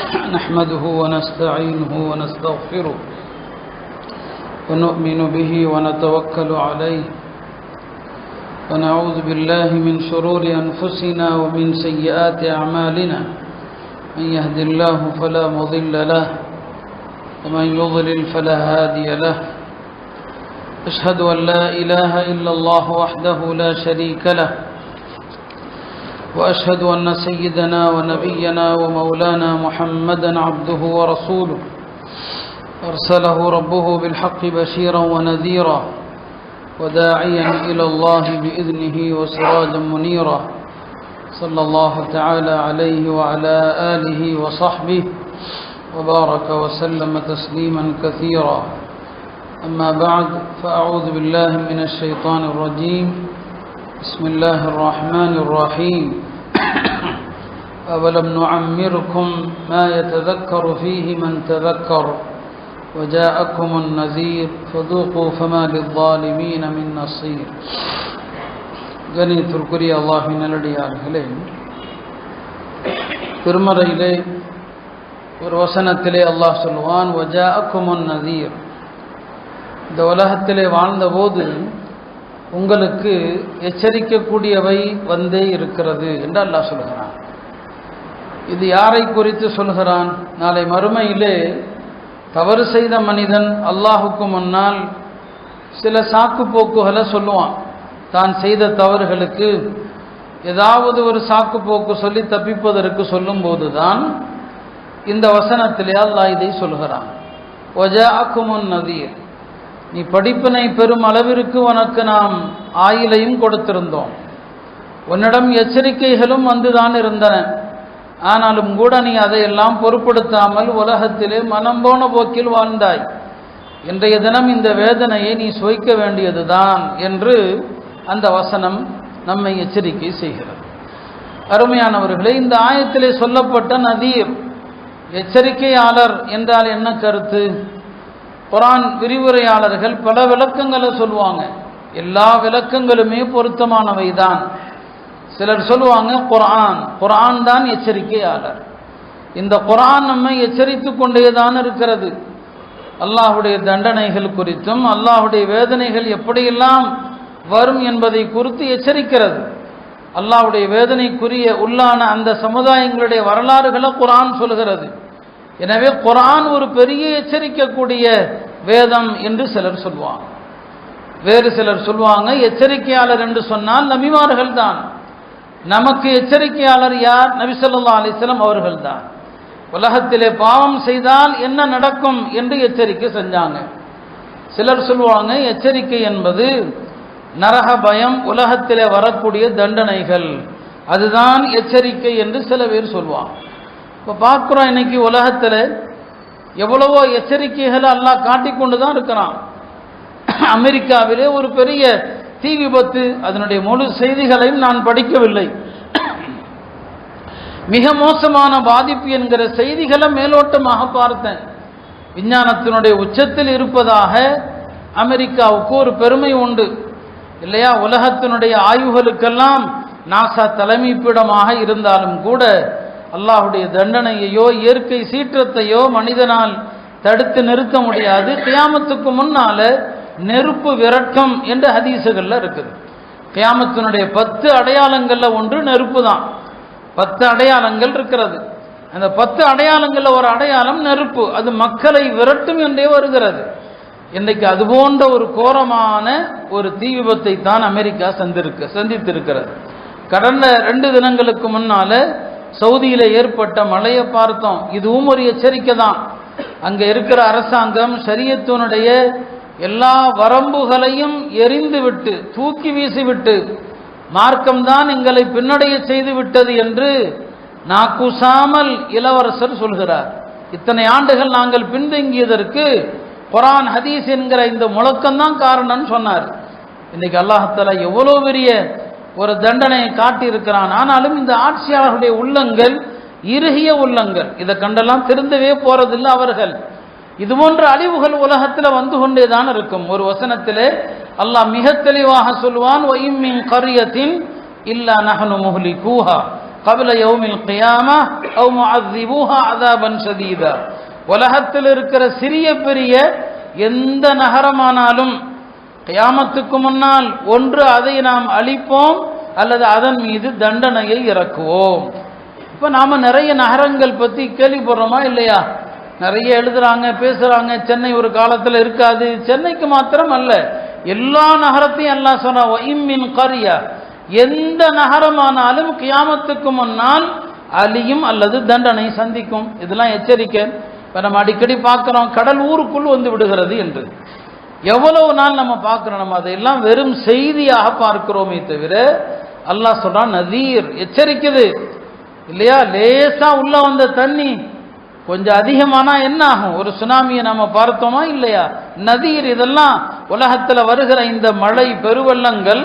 نحمده ونستعينه ونستغفره ونؤمن به ونتوكل عليه ونعوذ بالله من شرور أنفسنا ومن سيئات أعمالنا من يهد الله فلا مضل له ومن يضلل فلا هادي له أشهد أن لا إله إلا الله وحده لا شريك له وأشهد أن سيدنا ونبينا ومولانا محمدا عبده ورسوله أرسله ربه بالحق بشيرا ونذيرا وداعيا إلى الله بإذنه وسراجا منيرا صلى الله تعالى عليه وعلى آله وصحبه وبارك وسلم تسليما كثيرا أما بعد فأعوذ بالله من الشيطان الرجيم بسم الله الرحمن الرحيم أولم نعمركم ما يتذكر فيه من تذكر وجاءكم النذير فذوقوا فما للظالمين من نصير. கணியத்திற்குரிய அல்லாஹ்வின் நல்லடியார்களே, திருமறையிலே ஒரு வசனத்திலே அல்லாஹ் சொல்வான், வஜாஅக்குமுன் நதீர். இந்த உலகத்திலே வாழ்ந்தபோது உங்களுக்கு எச்சரிக்கக்கூடியவை வந்தே இருக்கிறது என்று அல்லாஹ் சொல்கிறான். இது யாரை குறித்து சொல்கிறான்? நாளை மறுமையிலே தவறு செய்த மனிதன் அல்லாஹுக்கு முன்னால் சில சாக்கு போக்குகளை சொல்லுவான். தான் செய்த தவறுகளுக்கு ஏதாவது ஒரு சாக்கு போக்கு சொல்லி தப்பிப்பதற்கு சொல்லும்போது தான் இந்த வசனத்திலே அல்லாஹ் இதை சொல்கிறான். வஜாஅக்குமுன் நதீர், நீ படிப்பினை பெறும் அளவிற்கு உனக்கு நாம் ஆயிலையும் கொடுத்திருந்தோம், உன்னிடம் எச்சரிக்கைகளும் வந்துதான் இருந்தன. ஆனாலும் கூட நீ அதையெல்லாம் பொருட்படுத்தாமல் உலகத்திலே மனம் போன போக்கில் வாழ்ந்தாய். இன்றைய தினம் இந்த வேதனையை நீ சுவைக்க வேண்டியதுதான் என்று அந்த வசனம் நம்மை எச்சரிக்கை செய்கிறது. அருமையானவர்களே, இந்த ஆயத்திலே சொல்லப்பட்ட நதீர், எச்சரிக்கையாளர் என்றால் என்ன கருத்து? குர்ஆன் விரிவுரையாளர்கள் பல விளக்கங்களை சொல்லுவாங்க. எல்லா விளக்கங்களுமே பொருத்தமானவை தான். சிலர் சொல்லுவாங்க குர்ஆன் தான் எச்சரிக்கையாளர். இந்த குர்ஆன் நம்மை எச்சரித்து கொண்டேதான் இருக்கிறது. அல்லாஹுடைய தண்டனைகள் குறித்தும் அல்லாஹுடைய வேதனைகள் எப்படியெல்லாம் வரும் என்பதை குறித்து எச்சரிக்கிறது. அல்லாஹுடைய வேதனைக்குரிய உள்ளான அந்த சமுதாயங்களுடைய வரலாறுகளை குர்ஆன் சொல்கிறது. எனவே குர்ஆன் ஒரு பெரிய எச்சரிக்கக்கூடிய வேதம் என்று சிலர் சொல்வாங்க. வேறு சிலர் சொல்வாங்க, எச்சரிக்கையாளர் என்று சொன்னால் நபிமார்கள் தான். நமக்கு எச்சரிக்கையாளர் யார்? நபி ஸல்லல்லாஹு அலைஹி வஸல்லம் அவர்கள் தான். உலகத்திலே பாவம் செய்தால் என்ன நடக்கும் என்று எச்சரிக்கை செஞ்சாங்க. சிலர் சொல்லுவாங்க, எச்சரிக்கை என்பது நரக பயம், உலகத்திலே வரக்கூடிய தண்டனைகள், அதுதான் எச்சரிக்கை என்று சில பேர் சொல்லுவாங்க. இப்போ பார்க்குறோம், இன்னைக்கு உலகத்தில் எவ்வளவோ எச்சரிக்கைகளை அல்லாஹ் காட்டிக்கொண்டு தான் இருக்கிறான். அமெரிக்காவிலே ஒரு பெரிய தீ விபத்து, அதனுடைய முழு செய்திகளையும் நான் படிக்கவில்லை. மிக மோசமான பாதிப்பு என்கிற செய்திகளை மேலோட்டமாக பார்த்தேன். விஞ்ஞானத்தினுடைய உச்சத்தில் இருப்பதாக அமெரிக்காவுக்கு ஒரு பெருமை உண்டு இல்லையா? உலகத்தினுடைய ஆய்வுகளுக்கெல்லாம் நாசா தலைமைப்பிடமாக இருந்தாலும் கூட அல்லாஹுடைய தண்டனையையோ இயற்கை சீற்றத்தையோ மனிதனால் தடுத்து நிறுத்த முடியாது. கியாமத்துக்கு முன்னால நெருப்பு விரட்டும் என்ற ஹதீசுகள்ல இருக்குது. கியாமத்தினுடைய 10 அடையாளங்கள்ல ஒன்று நெருப்பு தான். 10 அடையாளங்கள் இருக்கிறது. அந்த 10 அடையாளங்கள்ல ஒரு அடையாளம் நெருப்பு. அது மக்களை விரட்டும் என்றே வருகிறது. இன்றைக்கு அது போன்ற ஒரு கோரமான ஒரு தீ விபத்தை தான் அமெரிக்கா சந்தித்திருக்கிறது. கடந்த 2 தினங்களுக்கு முன்னால சவுதியில ஏற்பட்ட மழையை பார்த்தோம். இதுவும் ஒரு எச்சரிக்கை தான். அங்க இருக்கிற அரசாங்கம் ஷரியத்தினுடைய எல்லா வரம்புகளையும் எரிந்துவிட்டு தூக்கி வீசிவிட்டு மார்க்கம்தான் எங்களை பின்னடைய செய்து விட்டது என்று நாக்கூசாமல் இளவரசர் சொல்கிறார். இத்தனை ஆண்டுகள் நாங்கள் பின்தங்கியதற்கு குர்ஆன் ஹதீஸ் என்கிற இந்த முழக்கம்தான் காரணம்னு சொன்னார். இன்னைக்கு அல்லாஹ் தஆலா எவ்வளவு பெரிய ஒரு தண்டனையை காட்டியிருக்கிறான். ஆனாலும் இந்த ஆட்சியாளர்களுடைய உள்ளங்கள் இறுகிய உள்ளங்கள், இதை கண்டெல்லாம் திருந்தவே போறதில்லை அவர்கள். இது போன்ற அழிவுகள் உலகத்தில் வந்து கொண்டேதான் இருக்கும். ஒரு வசனத்திலே அல்லாஹ் மிக தெளிவாக சொல்வான், வஇம் மின் கர்யத்தின் இல்லா நஹ்னு முஹ்லிகூஹா قبل يوم القيامة أو معذبوها عذابا شديدا. உலகத்தில் இருக்கிற சிறிய பெரிய எந்த நகரமானாலும் கியாமத்துக்கு முன்னால் ஒன்று அதை நாம் அழிப்போம் அல்லது அதன் மீது தண்டனையை இறக்குவோம். இப்போ நாம நிறைய நகரங்கள் பற்றி கேள்விப்படுறோமா இல்லையா? நிறைய எழுதுறாங்க, பேசுறாங்க. சென்னை ஒரு காலத்தில் இருக்காது. சென்னைக்கு மாத்திரம் அல்ல, எல்லா நகரத்தையும் அல்லாஹ் சொன்னா வஇம்மின் கர்யா, எந்த நகரமானாலும் கியாமத்துக்கு முன்னால் அழியும் அல்லது தண்டனை சந்திக்கும். இதெல்லாம் எச்சரிக்கை. இப்போ நம்ம அடிக்கடி பார்க்குறோம், கடல் ஊருக்குள் வந்து விடுகிறது என்று. எவ்வளவு நாள் நம்ம பார்க்குறோம், நம்ம அதையெல்லாம் வெறும் செய்தியாக பார்க்கிறோமே தவிர அல்லாஹ் சொல்றான் நதீர், எச்சரிக்குது இல்லையா? லேசா உள்ள வந்த தண்ணி கொஞ்சம் அதிகமானா என்ன ஆகும்? ஒரு சுனாமியை நம்ம பார்த்தோமா இல்லையா? நதீர், இதெல்லாம் உலகத்தில் வருகிற இந்த மழை பெருவெள்ளங்கள்,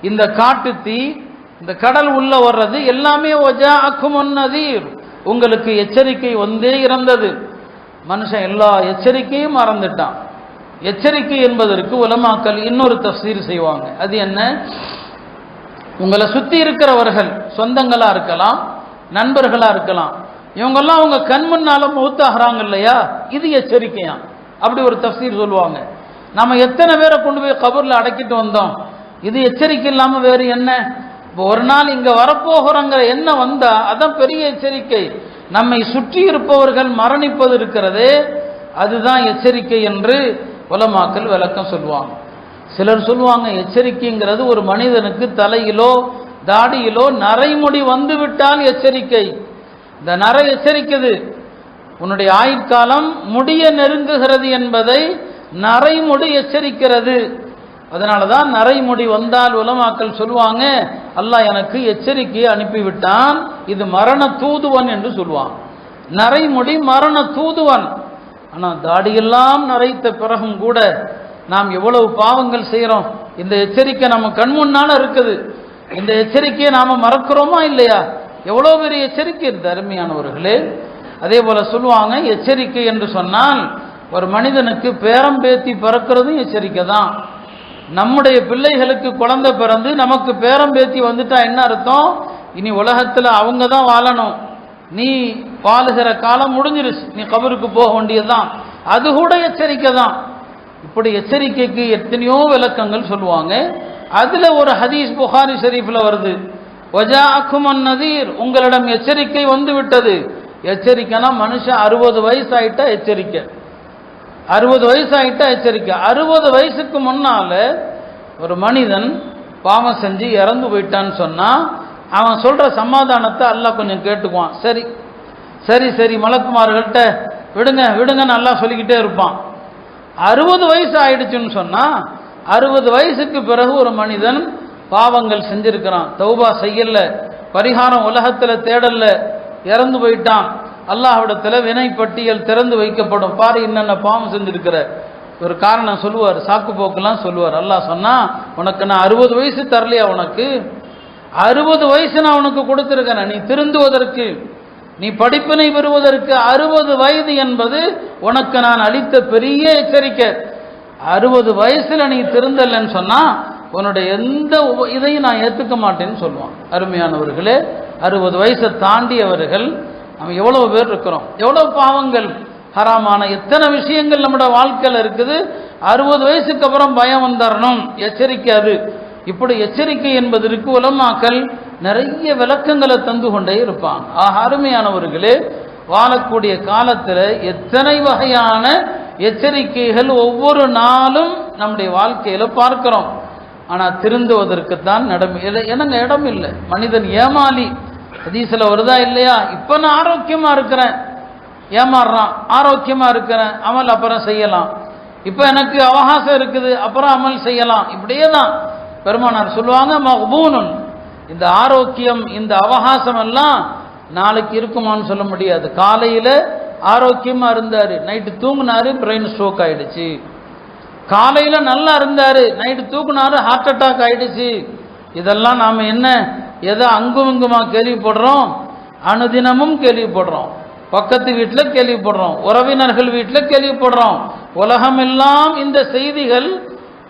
இந்த காட்டு தீ, இந்த கடல் உள்ள வர்றது எல்லாமே வஜாஅக்குமுன் நதீர், உங்களுக்கு எச்சரிக்கை வந்தே இருந்தது. மனுஷன் எல்லா எச்சரிக்கையும் மறந்துட்டான். எச்சரிக்கை என்பதற்கு உலமாக்கள் இன்னொரு தஃசீர் செய்வாங்க. அது என்ன? உங்களை சுற்றி இருக்கிறவர்கள் சொந்தங்களா இருக்கலாம், நண்பர்களா இருக்கலாம், இவங்கெல்லாம் உங்க கண் முன்னால மௌத்தாகிறாங்க இல்லையா, இது எச்சரிக்கையா? அப்படி ஒரு தஃசீர் சொல்லுவாங்க. நம்ம எத்தனை பேரை கொண்டு போய் கபூர்ல அடக்கிட்டு வந்தோம், இது எச்சரிக்கை இல்லாம வேறு என்ன? இப்போ ஒரு நாள் இங்க வரப்போகிறோங்கிற என்ன வந்தா அதான் பெரிய எச்சரிக்கை. நம்மை சுற்றி இருப்பவர்கள் மரணிப்பது இருக்கிறதே, அதுதான் எச்சரிக்கை என்று உலமாக்கள் விளக்கம் சொல்லுவாங்க. சிலர் சொல்லுவாங்க எச்சரிக்கைங்கிறது ஒரு மனிதனுக்கு தலையிலோ தாடியிலோ நரைமுடி வந்து விட்டால் எச்சரிக்கை. இந்த நரை எச்சரிக்குது, உன்னுடைய ஆயுட்காலம் முடிய நெருங்குகிறது என்பதை நரைமுடி எச்சரிக்கிறது. அதனாலதான் நரைமுடி வந்தால் உலமாக்கள் சொல்லுவாங்க அல்லாஹ் எனக்கு எச்சரிக்கையை அனுப்பிவிட்டான், இது மரண தூதுவன் என்று சொல்லுவான். நரைமுடி மரண தூதுவன். ஆனால் தாடியெல்லாம் நரைத்த பிறகும் கூட நாம் எவ்வளவு பாவங்கள் செய்கிறோம். இந்த எச்சரிக்கை நம்ம கண் முன்னால இருக்குது. இந்த எச்சரிக்கையை நாம மறக்கிறோமா இல்லையா? எவ்வளோ பெரிய எச்சரிக்கை இருக்கு அருமையானவர்களே. அதே போல சொல்லுவாங்க எச்சரிக்கை என்று சொன்னால் ஒரு மனிதனுக்கு பேரம் பேத்தி பிறக்கிறதும் எச்சரிக்கை தான். நம்முடைய பிள்ளைகளுக்கு குழந்தை பிறந்து நமக்கு பேரம் பேத்தி வந்துட்டா என்ன அர்த்தம்? இனி உலகத்தில் அவங்க தான் வாழணும், நீ வாழுகிற காலம் முடிஞ்சிருச்சு, நீ கபருக்கு போக வேண்டியதுதான். அது கூட எச்சரிக்கை தான். இப்படி எச்சரிக்கைக்கு எத்தனையோ விளக்கங்கள் சொல்லுவாங்க. அதுல ஒரு ஹதீஸ் புகாரி ஷரீஃப்ல வருது, வஜாஅக்குமுன் நதீர், உங்களிடம் எச்சரிக்கை வந்து விட்டது. எச்சரிக்கைனா மனுஷன் 60 வயசு ஆயிட்டா எச்சரிக்கை, 60 வயசு ஆயிட்டா எச்சரிக்கை. 60 வயசுக்கு முன்னால ஒரு மனிதன் பாவம் செஞ்சு இறந்து போயிட்டான்னு சொன்னா அவன் சொல்ற சமாதானத்தை அல்லாஹ் கொஞ்சம் கேட்டுக்குவான். சரி சரி சரி மலக்குமார்கள்ட்ட விடுங்க விடுங்கன்னு அல்லாஹ் சொல்லிக்கிட்டே இருப்பான். 60 வயசு ஆயிடுச்சுன்னு சொன்னா 60 வயசுக்கு பிறகு ஒரு மனிதன் பாவங்கள் செஞ்சிருக்கிறான், தௌபா செய்யல, பரிகாரம் உலகத்துல தேடல, இறந்து போயிட்டான். அல்லாஹ்விடத்துல வினை பட்டியல் திறந்து வைக்கப்படும். பாரு என்னென்ன பாவம் செஞ்சிருக்கிற, ஒரு காரணம் சொல்லுவார், சாக்கு போக்கெல்லாம் சொல்லுவார். அல்லாஹ் சொன்னா உனக்கு நான் 60 வயசு தரலையா? உனக்கு 60 வயசு நான் உனக்கு கொடுத்திருக்கிறேன், நீ திருந்துவதற்கு, நீ படிப்பினை பெறுவதற்கு 60 வயது என்பது உனக்கு நான் அளித்த பெரிய எச்சரிக்கை. 60 வயசுல நீ திருந்தலன்னு சொன்னா உன்னுடைய எந்த இதையும் நான் ஏற்றுக்க மாட்டேன்னு சொல்லுவான். அருமையானவர்களே, 60 வயசை தாண்டியவர்கள் நம்ம எவ்வளவு பேர் இருக்கிறோம், எவ்வளவு பாவங்கள் ஹராமான எத்தனை விஷயங்கள் நம்முடைய வாழ்க்கையில் இருக்குது. 60 வயசுக்கு அப்புறம் பயம் வந்துடணும், எச்சரிக்கை. அது இப்படி எச்சரிக்கை என்பதற்கு உலமாக்கள் நிறைய விளக்கங்களை தந்து கொண்டே இருப்பாங்க. அருமையானவர்களே, வாழக்கூடிய காலத்தில் எத்தனை வகையான எச்சரிக்கைகள் ஒவ்வொரு நாளும் நம்முடைய வாழ்க்கையில பார்க்கிறோம். ஆனா திருந்துவதற்குத்தான் எனக்கு இடம் இல்லை. மனிதன் ஏமாளி. ஹதீஸ்ல வருதா இல்லையா? இப்ப நான் ஆரோக்கியமா இருக்கிறேன், ஏமாறுறான். ஆரோக்கியமா இருக்கிறேன், அமல் அப்புறம் செய்யலாம். இப்ப எனக்கு அவகாசம் இருக்குது, அப்புறம் அமல் செய்யலாம். இப்படியே தான் பெருமானார் சொல்லுவாங்க, மக்பூனுன், இந்த ஆரோக்கியம் இந்த அவகாசம் எல்லாம் நாளைக்கு இருக்குமான்னு சொல்ல முடியாது. காலையில ஆரோக்கியமா இருந்தாரு, நைட்டு தூங்குனாரு, பிரெயின் ஸ்ட்ரோக் ஆயிடுச்சு. காலையில நல்லா இருந்தாரு, நைட்டு தூக்குனாரு, ஹார்ட் அட்டாக் ஆயிடுச்சு. இதெல்லாம் நாம என்ன எதை அங்கும் இங்குமா கேள்விப்படுறோம்? அனுதினமும் கேள்விப்படுறோம். பக்கத்து வீட்டில் கேள்விப்படுறோம், உறவினர்கள் வீட்டில் கேள்விப்படுறோம். உலகமெல்லாம் இந்த செய்திகள்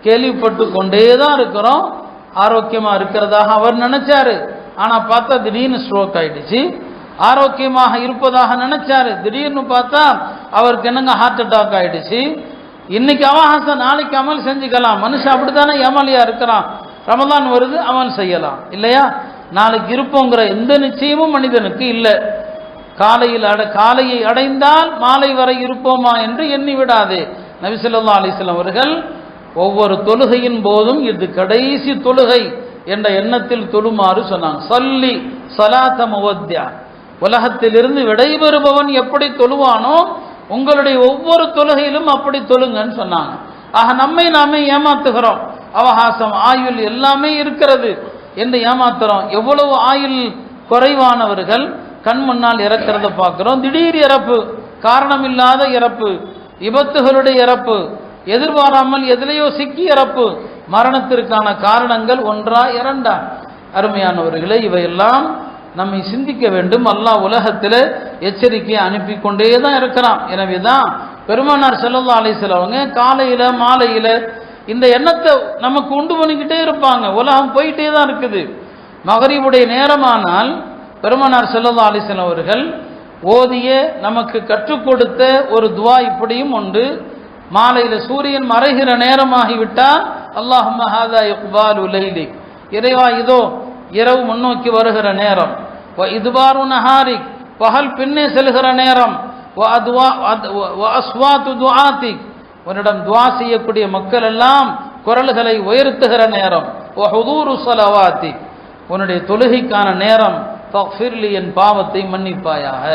கேள்விப்பட்டு கொண்டே தான் இருக்கிறோம். ஆரோக்கியமா இருக்கிறதாக அவர் நினைச்சாரு, ஆனால் பார்த்தா திடீர்னு ஸ்ட்ரோக் ஆயிடுச்சு. ஆரோக்கியமாக இருப்பதாக நினைச்சாரு, திடீர்னு பார்த்தா அவருக்கு என்னங்க ஹார்ட் அட்டாக் ஆயிடுச்சு. இன்னைக்கு அவகாசம், நாளைக்கு அமல் செஞ்சுக்கலாம். மனுஷன் அப்படித்தானே ஏமாலியா இருக்கிறான். ரமதான் வருது, அமல் செய்யலாம் இல்லையா? நாளைக்கு இருப்போங்கிற எந்த நிச்சயமும் மனிதனுக்கு இல்லை. காலையை அடைந்தால் மாலை வரை இருப்போமா என்று எண்ணி விடாதே. நபி ஸல்லல்லாஹு அலைஹி வஸல்லம் அவர்கள் ஒவ்வொரு தொழுகையின் போதும் இது கடைசி தொழுகை என்ற எண்ணத்தில் தொழுமாறு சொன்னாங்க. சல்லி ஸலாத முவத்தியா, உலகத்திலிருந்து விடைபெறுபவன் எப்படி தொழுவானோ உங்களுடைய ஒவ்வொரு தொழுகையிலும் அப்படி தொழுங்கன்னு சொன்னாங்க. ஆக நம்மை நாமே ஏமாத்துகிறோம். அவகாசம், ஆயுள் எல்லாமே இருக்கிறது என்று ஏமாத்துறோம். எவ்வளவு ஆயுள் குறைவானவர்கள் கண் முன்னால் இறக்கிறத பார்க்கிறோம். திடீர் இறப்பு, காரணமில்லாத இறப்பு, விபத்துகளுடைய இறப்பு, எதிர்பாராமல் எதிலேயோ சிக்கி இறப்பு. மரணத்திற்கான காரணங்கள் ஒன்றா இரண்டா? அருமையானவர்களே, இவையெல்லாம் நம்மை சிந்திக்க வேண்டும். அல்லாஹ் உலகத்தில் எச்சரிக்கையை அனுப்பி கொண்டே தான் இருக்கிறான். எனவே தான் பெருமானார் ஸல்லல்லாஹு அலைஹி வஸல்லம் அவங்க காலையில மாலையில இந்த எண்ணத்தை நமக்கு உண்டு பண்ணிக்கிட்டே இருப்பாங்க. உலகம் போயிட்டே தான் இருக்குது. மகரிபுடைய நேரமானால் பெருமானார் ஸல்லல்லாஹு அலைஹி வஸல்லம் அவர்கள் ஓதிய நமக்கு கற்றுக் கொடுத்த ஒரு துவா இப்படியும் உண்டு. மாலையில சூரியன் மறைகிற நேரமாகிவிட்டால் அல்லாஹும்ம ஹாதா இக்பாலு லைலிக், இறைவா இதோ இரவு முன்னோக்கி வருகிற நேரம். வ இதுபாரு நஹாரிக், பகல் பின்னே செல்கிற நேரம். வ அஸ்வாத்து துஆத்திக், உன்னிடம் துஆ செய்யக்கூடிய மக்கள் எல்லாம் குரல்களை உயர்த்துகிற நேரம். வ ஹுதூரு ஸலவாத்திக், உன்னுடைய தொழுகைக்கான நேரம். ஃபக்ஃபிர்லி, என் பாவத்தை மன்னிப்பாயாக.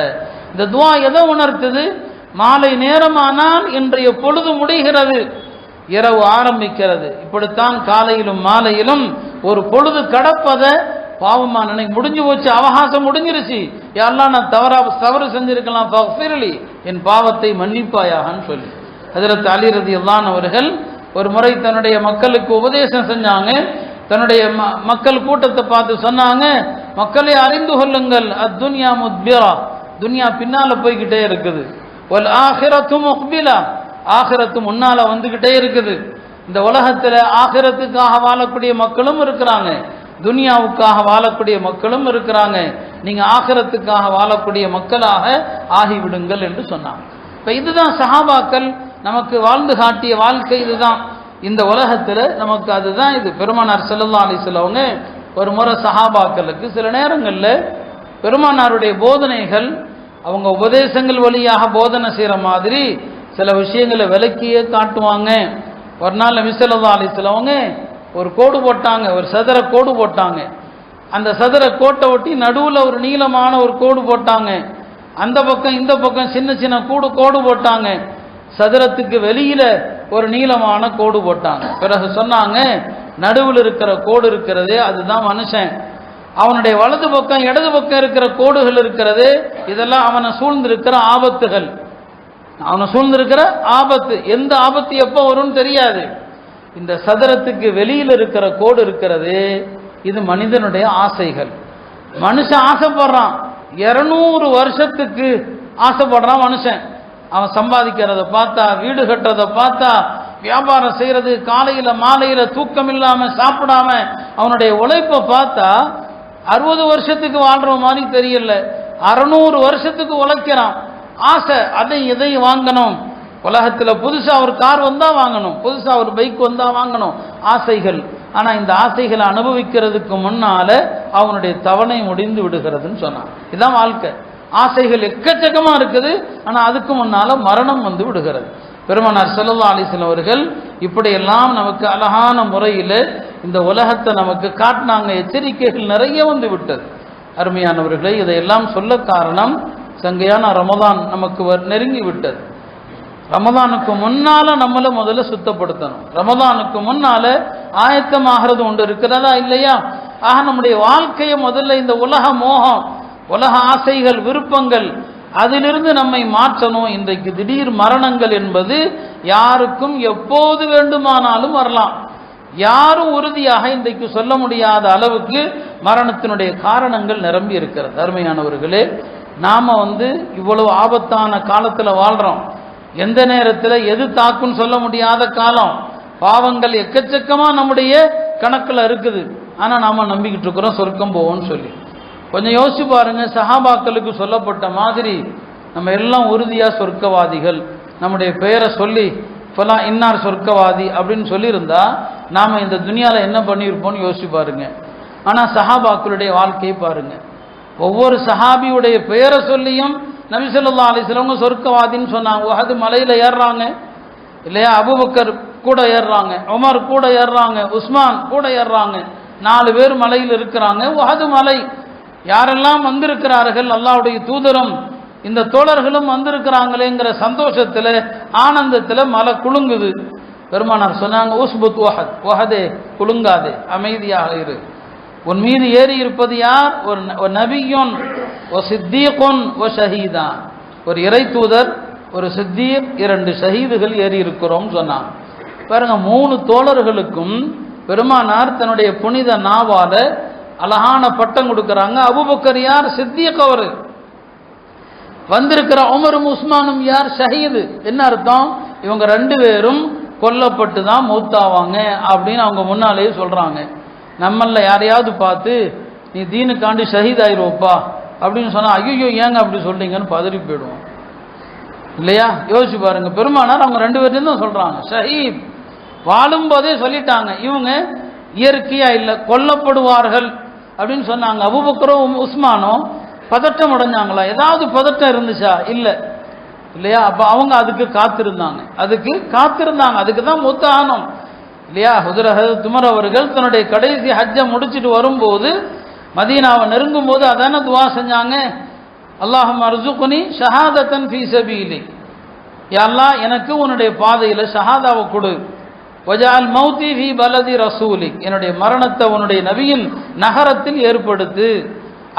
இந்த துஆ எதை உணர்த்துது? மாலை நேரமானால் இன்றைய பொழுது முடிகிறது, இரவு ஆரம்பிக்கிறது. இப்படித்தான் காலையிலும் மாலையிலும் ஒரு பொழுது கடப்பத பாவமா நினை. முடிஞ்சு போச்சு, அவகாசம் முடிஞ்சிருச்சு. யாரெல்லாம் நான் தவறு செஞ்சிருக்கலாம், ஃபக்ஃபிர்லி, என் பாவத்தை மன்னிப்பாயாகன்னு சொல்லி ஹஜ்ரத் அலி ரலியல்லாஹு அன்ஹு அவர்கள் ஒரு முறை தன்னுடைய மக்களுக்கு உபதேசம் செஞ்சாங்க. தன்னுடைய மக்கள் கூட்டத்தை பார்த்து சொன்னாங்க, மக்களை அறிந்து கொள்ளுங்கள், அத்துன்யா முத்பிரா, துன்யா பின்னால போய்கிட்டே இருக்குது. வல் ஆகிரத்து முக்பிலா, ஆகிரத்து முன்னால வந்துகிட்டே இருக்குது. இந்த உலகத்தில் ஆகிரத்துக்காக வாழக்கூடிய மக்களும் இருக்கிறாங்க, துனியாவுக்காக வாழக்கூடிய மக்களும் இருக்கிறாங்க. நீங்க ஆகிரத்துக்காக வாழக்கூடிய மக்களாக ஆகிவிடுங்கள் என்று சொன்னாங்க. இப்ப இதுதான் சஹாபாக்கள் நமக்கு வாழ்ந்து காட்டிய வாழ்க்கை. இதுதான் இந்த உலகத்தில் நமக்கு அதுதான் இது. பெருமானார் ஸல்லல்லாஹு அலைஹி வஸல்லம் அவங்க ஒரு முறை சஹாபாக்களுக்கு சில நேரங்களில் பெருமானாருடைய போதனைகள், அவங்க உபதேசங்கள் வழியாக போதனை செய்கிற மாதிரி சில விஷயங்களை விளக்கியே காட்டுவாங்க. ஒரு நாள் நபி ஸல்லல்லாஹு அலைஹி வஸல்லம் அவங்க ஒரு கோடு போட்டாங்க, ஒரு சதுர கோடு போட்டாங்க. அந்த சதுர கோட்டை ஒட்டி நடுவில் ஒரு நீளமான ஒரு கோடு போட்டாங்க. அந்த பக்கம் இந்த பக்கம் சின்ன சின்ன கோடு போட்டாங்க. சதுரத்துக்கு வெளியில ஒரு நீளமான கோடு போட்டாங்க. பிறகு சொன்னாங்க, நடுவில் இருக்கிற கோடு இருக்கிறதே அதுதான் மனுஷன். அவனுடைய வலது பக்கம் இடது பக்கம் இருக்கிற கோடுகள் இருக்கிறது, இதெல்லாம் அவனை சூழ்ந்திருக்கிற ஆபத்துகள். அவனை சூழ்ந்திருக்கிற ஆபத்து, எந்த ஆபத்து எப்போ வரும்னு தெரியாது. இந்த சதுரத்துக்கு வெளியில் இருக்கிற கோடு இருக்கிறது, இது மனிதனுடைய ஆசைகள். மனுஷன் ஆசைப்படுறான், 200 வருஷத்துக்கு ஆசைப்படுறான் மனுஷன். அவன் சம்பாதிக்கிறத பார்த்தா, வீடு கட்டுறதை பார்த்தா, வியாபாரம் செய்யறது, காலையில மாலையில தூக்கம் இல்லாம சாப்பிடாம அவனுடைய உழைப்பை பார்த்தா 60 வருஷத்துக்கு வாழ்ற மாதிரி தெரியல. 600 வருஷத்துக்கு உழைக்கிறான். ஆசை, அதை இதை வாங்கணும். உலகத்தில் புதுசா ஒரு கார் வந்தா வாங்கணும், புதுசா ஒரு பைக் வந்தா வாங்கணும், ஆசைகள். ஆனா இந்த ஆசைகளை அனுபவிக்கிறதுக்கு முன்னால அவனுடைய தவணை முடிந்து விடுகிறதுன்னு சொன்னான். இதுதான் வாழ்க்கை. ஆசைகள் எக்கச்சக்கமா இருக்குது, ஆனா அதுக்கு முன்னால மரணம் வந்து விடுகிறது. பெருமானார் ஸல்லல்லாஹு அலைஹி வஸல்லம் அவர்கள் இப்படியெல்லாம் நமக்கு அழகான முறையில் இந்த உலகத்தை நமக்கு காட்டினாங்க. எச்சரிக்கைகள் நிறைய வந்து விட்டது. அருமையானவர்களே, இதையெல்லாம் சொல்ல காரணம், சங்கையான ரமதான் நமக்கு நெருங்கி விட்டது. ரமதானுக்கு முன்னால நம்மளை முதல்ல சுத்தப்படுத்தணும். ரமதானுக்கு முன்னால ஆயத்தமாகிறது ஒன்று இருக்கிறதா இல்லையா? ஆக நம்முடைய வாழ்க்கையை முதல்ல இந்த உலக மோகம், உலக ஆசைகள், விருப்பங்கள், அதிலிருந்து நம்மை மாற்றணும். இன்றைக்கு திடீர் மரணங்கள் என்பது யாருக்கும் எப்போது வேண்டுமானாலும் வரலாம். யாரும் உறுதியாக இன்றைக்கு சொல்ல முடியாத அளவுக்கு மரணத்தினுடைய காரணங்கள் நிரம்பி இருக்கிறது. அருமையானவர்களே, நாம இவ்வளவு ஆபத்தான காலத்தில் வாழ்றோம். எந்த நேரத்தில் எது தாக்குன்னு சொல்ல முடியாத காலம். பாவங்கள் எக்கச்சக்கமா நம்முடைய கணக்கில் இருக்குது. ஆனால் நாம் நம்பிக்கிட்டு இருக்கிறோம் சொர்க்கம் போவோம்னு சொல்லி. கொஞ்சம் யோசிச்சு பாருங்க, சஹாபாக்களுக்கு சொல்லப்பட்ட மாதிரி நம்ம எல்லாம் உறுதியாக சொர்க்கவாதிகள், நம்முடைய பெயரை சொல்லி இப்போலாம் இன்னார் சொர்க்கவாதி அப்படின்னு சொல்லியிருந்தா நாம் இந்த துனியாவில் என்ன பண்ணியிருப்போம்னு யோசிச்சு பாருங்க. ஆனால் சஹாபாக்களுடைய வாழ்க்கையை பாருங்க, ஒவ்வொரு சஹாபியுடைய பெயரை சொல்லியும் நபி ஸல்லல்லாஹு அலைஹி வஸல்லம் சொர்க்கவாதின்னு சொன்னாங்க. உஹது மலையில் ஏறுறாங்க இல்லையா, அபூபக்கர் கூட ஏறுறாங்க, உமர் கூட ஏறுறாங்க, உஸ்மான் கூட ஏறுறாங்க, 4 பேர் மலையில் இருக்கிறாங்க. உஹது மலை யாரெல்லாம் வந்திருக்கிறார்கள், அல்லாஹ்வுடைய தூதரும் இந்த தோழர்களும் வந்திருக்கிறாங்களேங்கிற சந்தோஷத்தில் ஆனந்தத்தில் மலை குலுங்குது. பெருமானார் சொன்னாங்க, உஸ்புத் உஹத், உஹதே குலுங்காதே, அமைதியாக இரு. உன் மீது ஏறி இருப்பது யார்? ஒரு நபியுன், ஒரு சித்தீகுன், ஒரு ஷஹீதான். ஒரு இறை தூதர், ஒரு சித்தீக், 2 ஷஹீதுகள் ஏறி இருக்கிறோம் சொன்னாங்க. பாருங்க, 3 தோழர்களுக்கும் பெருமானார் தன்னுடைய புனித நாவால அழகான பட்டம் கொடுக்கறாங்க. அபூபக்கர் யார்? சித்தீக். அவர் வந்திருக்கிற உமரும் உஸ்மானும் யார்? ஷஹீது. என்ன அர்த்தம்? இவங்க 2 பேரும் கொல்லப்பட்டு தான் மௌத்தாவாங்க அப்படின்னு அவங்க முன்னாலேயே சொல்றாங்க. நம்மள யாரையாவது பார்த்து நீ தீனுக்காண்டி ஷஹீத் ஆயிடுவோப்பா அப்படின்னு சொன்னா ஐயோ ஏங்க அப்படி சொல்றீங்கன்னு பதறி போயிடுவோம் இல்லையா? யோசிச்சு பாருங்க, பெருமானார் அவங்க 2 பேர்த்தையும் தான் சொல்றாங்க ஷஹீத். வாழும் போதே சொல்லிட்டாங்க இவங்க இயற்கையா இல்லை, கொல்லப்படுவார்கள் அப்படின்னு சொன்னாங்க. அபூபக்கரும் உஸ்மானும் பதட்டம் அடைஞ்சாங்களா? ஏதாவது பதட்டம் இருந்துச்சா? இல்லை இல்லையா? அப்போ அவங்க அதுக்கு காத்திருந்தாங்க, அதுக்கு தான் முத்தானம் இல்லையா? ஹுஜ்ரத் உமர் அவர்கள் தன்னுடைய கடைசி ஹஜ்ஜை முடிச்சுட்டு வரும்போது மதீனாவை நெருங்கும் போது அதான துவா செஞ்சாங்க, அல்லாஹும்ம அர்சுக்னி ஷஹாதத்தன் ஃபீ சபீலிக், யா அல்லாஹ் எனக்கு உன்னுடைய பாதையில் ஷஹாதாவை கொடு, வஜஅல் மௌதி ஃபீ பலதி ரசூலிக், என்னுடைய மரணத்தை உன்னுடைய நபியின் நகரத்தில் ஏற்படுத்து.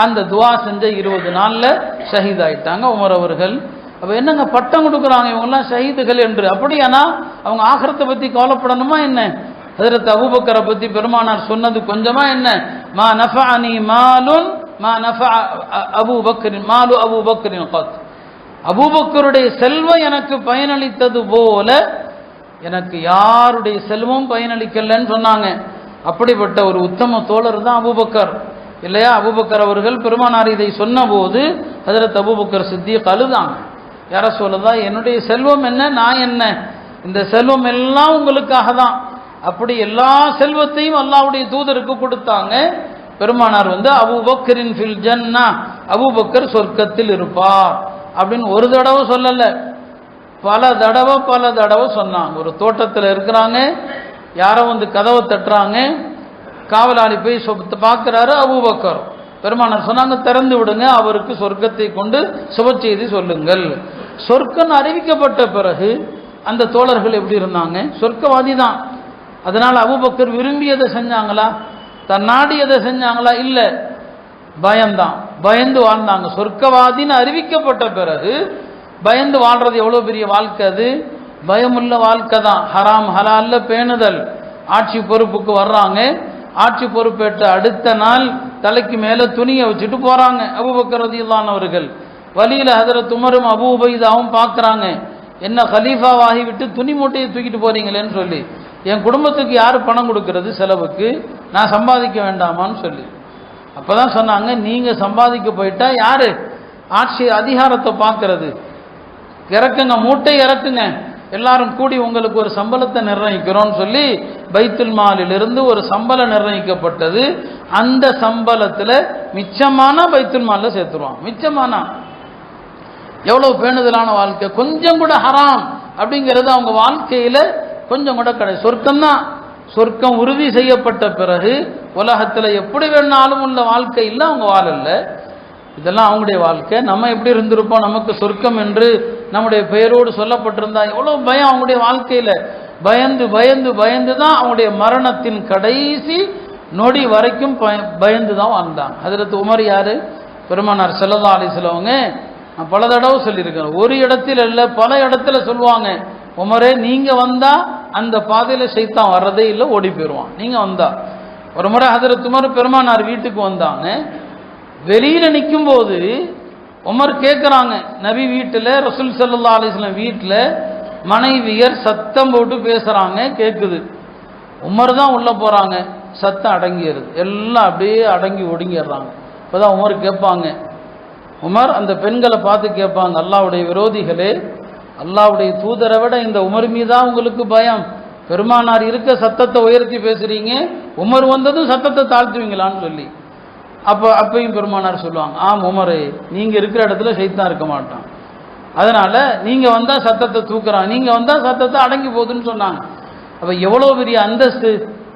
அந்த துவா செஞ்ச 20 நாளில் ஷஹீத் ஆயிட்டாங்க உமர் அவர்கள். அப்போ என்னங்க பட்டம் கொடுக்குறாங்க இவங்கெல்லாம் ஷஹீதுகள் என்று. அப்படியானா அவங்க ஆகிரத்தை பற்றி கவலைப்படணுமா என்ன? ஹஜ்ரத் அபூபக்கரை பற்றி பெருமானார் சொன்னது கொஞ்சமா என்ன? மா நஃபஅனி மாலுன் மா நஃபஅ அபூபக்கரின் மாலு அபூபக்கரின் கத், அபூபக்கருடைய செல்வம் எனக்கு பயனளித்தது போல எனக்கு யாருடைய செல்வம் பயனளிக்கலன்னு சொன்னாங்க. அப்படிப்பட்ட ஒரு உத்தம தோழர் தான் அபூபக்கர் இல்லையா? அபூபக்கர் அவர்கள் பெருமானார் இதை சொன்ன போது ஹஜ்ரத் அபூபக்கர் சித்திக் அழுதாங்க. யார சொல்லதா, என்னுடைய செல்வம் என்ன, நான் என்ன, இந்த செல்வம் எல்லாம் உங்களுக்காக தான். அப்படி எல்லா செல்வத்தையும் அல்லாஹ்வுடைய தூதருக்கு கொடுத்தாங்க. பெருமானார் அபூபக்கரின் ஃபில் ஜன்னா, அபூபக்கர் சொர்க்கத்தில் இருப்பார் அப்படின்னு ஒரு தடவை சொல்லல, பல தடவை சொன்னாங்க. ஒரு தோட்டத்தில் இருக்கிறாங்க, யாரோ கதவை தட்டுறாங்க, காவலாளி போய் பார்க்கிறாரு அபூபக்கர். பெருமானார் சொன்னாங்க, திறந்து விடுங்க, அவருக்கு சொர்க்கத்தை கொண்டு சுப செய்தி சொல்லுங்கள். சொர்க்கம் அறிவிக்கப்பட்ட பிறகு அந்த தோழர்கள் எப்படி இருந்தாங்க? சொர்க்கவாதி தான். அதனால அபூபக்கர் விரும்பியதை செஞ்சாங்களா, தன் நாடியதை செஞ்சாங்களா? இல்லை, பயம்தான், பயந்து வாழ்ந்தாங்க. சொர்க்கவாதின்னு அறிவிக்கப்பட்ட பிறகு பயந்து வாழ்றது எவ்வளோ பெரிய வாழ்க்கை அது! பயமுள்ள வாழ்க்கை தான். ஹராம் ஹலால்ல பேணுதல். ஆட்சி பொறுப்புக்கு வர்றாங்க, ஆட்சி பொறுப்பேற்ற அடுத்த நாள் தலைக்கு மேலே துணியை வச்சுட்டு போகிறாங்க அபூபக்கர் ரலியல்லாஹு அவர்கள். வழியில் ஹஜ்ரத் உமரும் அபூ உபைதாவும் பார்க்குறாங்க, என்ன கலீஃபாவாகி விட்டு துணி மூட்டையை தூக்கிட்டு போகிறீங்களேன்னு சொல்லி, என் குடும்பத்துக்கு யார் பணம் கொடுக்கறது செலவுக்கு, நான் சம்பாதிக்க வேண்டாமான்னு சொல்லி. அப்போ தான் சொன்னாங்க, நீங்கள் சம்பாதிக்க போயிட்டா யார் ஆட்சி அதிகாரத்தை பார்க்கறது? இறக்குங்க, மூட்டை இறக்குங்க, எல்லாரும் கூடி உங்களுக்கு ஒரு சம்பளத்தை நிர்ணயிக்கிறோம்னு சொல்லி பைத்துல் மாலிலிருந்து ஒரு சம்பளம் நிர்ணயிக்கப்பட்டது. அந்த சம்பளத்தில் மிச்சமான பைத்துல் மாலில் சேர்த்துருவான். மிச்சமான எவ்வளவு பேணுதலான வாழ்க்கை! கொஞ்சம் கூட ஹராம் அப்படிங்கிறது அவங்க வாழ்க்கையில் கொஞ்சம் கூட கிடையாது. சொர்க்கம்தான். சொர்க்கம் உறுதி செய்யப்பட்ட பிறகு உலகத்தில் எப்படி வேணாலும் உள்ள வாழ்க்கை இல்லை, அவங்க வாழல. இதெல்லாம் அவங்களுடைய வாழ்க்கை. நம்ம எப்படி இருந்திருப்போம்? நமக்கு சொர்க்கம் என்று நம்முடைய பெயரோடு சொல்லப்பட்டிருந்தா எவ்வளோ பயம் அவங்களுடைய வாழ்க்கையில். பயந்து பயந்து பயந்து தான் அவங்களுடைய மரணத்தின் கடைசி நொடி வரைக்கும் பயந்து தான் வாழ்ந்தாங்க. ஹஜ்ரத் உமர் யாரு? பெருமானார் ஸல்லல்லாஹு அலைஹி வஸல்லம். நான் பல தடவை சொல்லியிருக்கேன், ஒரு இடத்துல இல்லை பல இடத்துல சொல்லுவாங்க, உமரே நீங்கள் வந்தால் அந்த பாதையில் சைத்தான் வர்றதே இல்லை, ஓடி போயிடுவான் நீங்கள் வந்தா. ஒரு முறை ஹஜ்ரத் உமர் பெருமானார் வீட்டுக்கு வந்தாங்க. வெளியில் நிற்கும் போது உமர் கேட்குறாங்க, நபி வீட்டில், ரசூல் ஸல்லல்லாஹு அலைஹி வஸல்லம் வீட்டில் மனைவியர் சத்தம் போட்டு பேசுகிறாங்க, கேட்குது. உமர் தான் உள்ளே போகிறாங்க. சத்தம் அடங்கிடுது, எல்லாம் அப்படியே அடங்கி ஒடுங்கிடுறாங்க. இப்போதான் உமர் கேட்பாங்க, உமர் அந்த பெண்களை பார்த்து கேட்பாங்க, அல்லாஹ்வுடைய விரோதிகளே, அல்லாஹ்வுடைய தூதரை விட இந்த உமர் மீதான் உங்களுக்கு பயம், பெருமானார் இருக்க சத்தத்தை உயர்த்தி பேசுறீங்க, உமர் வந்ததும் சத்தத்தை தாழ்த்துவீங்களான்னு சொல்லி. அப்பையும் பெருமானார் சொல்லுவாங்க, ஆம் உமரே, நீங்க இருக்கிற இடத்துல சைத்தான் இருக்க மாட்டான், அதனால நீங்க வந்தா சத்தத்தை தூக்குறான், நீங்க வந்தா சத்தத்தை அடங்கி போகுதுன்னு சொன்னாங்க. அப்ப எவ்வளவு பெரிய அந்தஸ்து